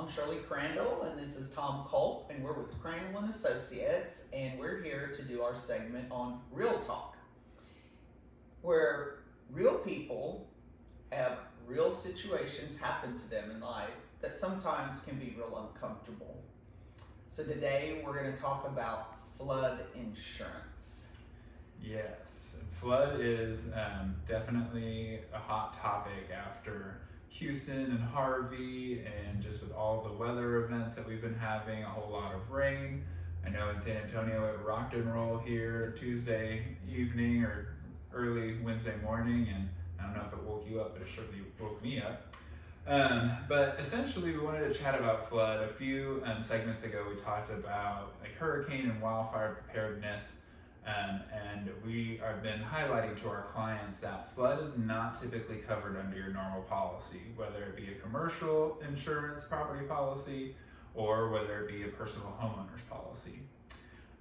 Shirley Crandall, and this is Tom Culp, and we're with Crandall and Associates, and we're here to do our segment on Real Talk, where real people have real situations happen to them in life that sometimes can be real uncomfortable. So today we're going to talk about flood insurance. Yes, flood is definitely a hot topic after Houston and Harvey, and just with all the weather events that we've been having, a whole lot of rain. I know in San Antonio it rocked and rolled here Tuesday evening or early Wednesday morning, and I don't know if it woke you up, but it certainly woke me up. But essentially we wanted to chat about flood. A few segments ago we talked about like hurricane and wildfire preparedness. And we have been highlighting to our clients that flood is not typically covered under your normal policy, whether it be a commercial insurance property policy or whether it be a personal homeowners policy.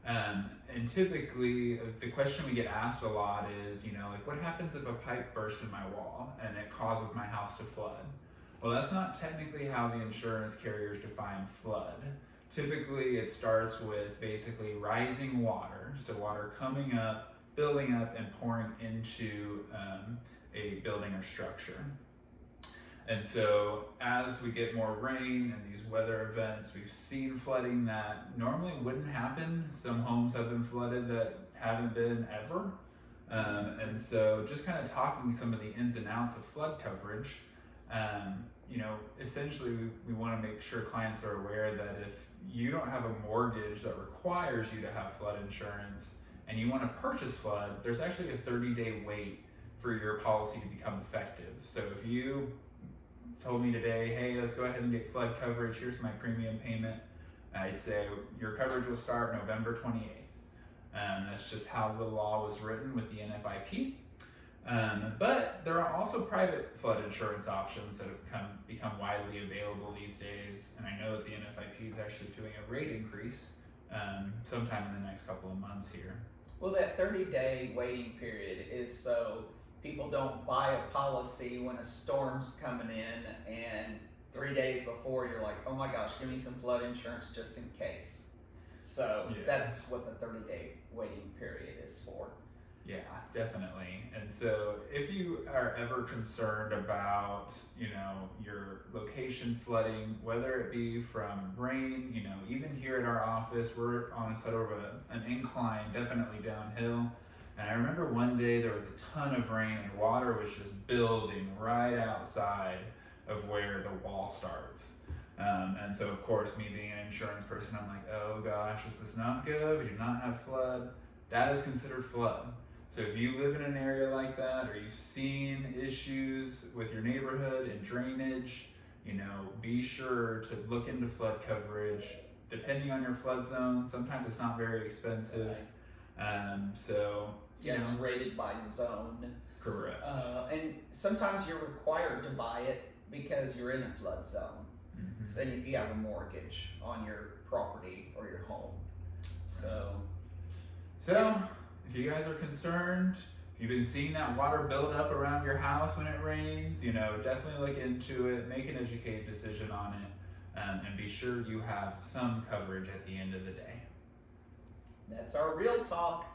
And typically the question we get asked a lot is, like what happens if a pipe bursts in my wall and it causes my house to flood? Well, that's not technically how the insurance carriers define flood. Typically, it starts with basically rising water, so water coming up, building up, and pouring into a building or structure. And so as we get more rain and these weather events, we've seen flooding that normally wouldn't happen. Some homes have been flooded that haven't been ever. And so just kind of talking some of the ins and outs of flood coverage, essentially we want to make sure clients are aware that if you don't have a mortgage that requires you to have flood insurance and you want to purchase flood, there's actually a 30-day wait for your policy to become effective. So if you told me today, hey, let's go ahead and get flood coverage, here's my premium payment, I'd say your coverage will start November 28th. That's just how the law was written with the NFIP. But there are also private flood insurance options that have become widely available these days, and I know that the NFIP is actually doing a rate increase sometime in the next couple of months here. Well, that 30-day waiting period is so people don't buy a policy when a storm's coming in and 3 days before you're like, oh my gosh, give me some flood insurance just in case. So yeah. That's what the 30-day waiting period is for. Yeah, definitely. And so if you are ever concerned about, your location flooding, whether it be from rain, even here at our office, we're on a sort of an incline, definitely downhill. And I remember one day there was a ton of rain and water was just building right outside of where the wall starts. And so of course, me being an insurance person, I'm like, oh gosh, this is not good. We do not have flood. That is considered flood. So if you live in an area like that, or you've seen issues with your neighborhood and drainage, be sure to look into flood coverage. Depending on your flood zone, sometimes it's not very expensive. It's rated by zone. Correct. And sometimes you're required to buy it because you're in a flood zone. Mm-hmm. Say if you have a mortgage on your property or your home. So if you guys are concerned, if you've been seeing that water build up around your house when it rains, definitely look into it, make an educated decision on it, and be sure you have some coverage at the end of the day. That's our Real Talk.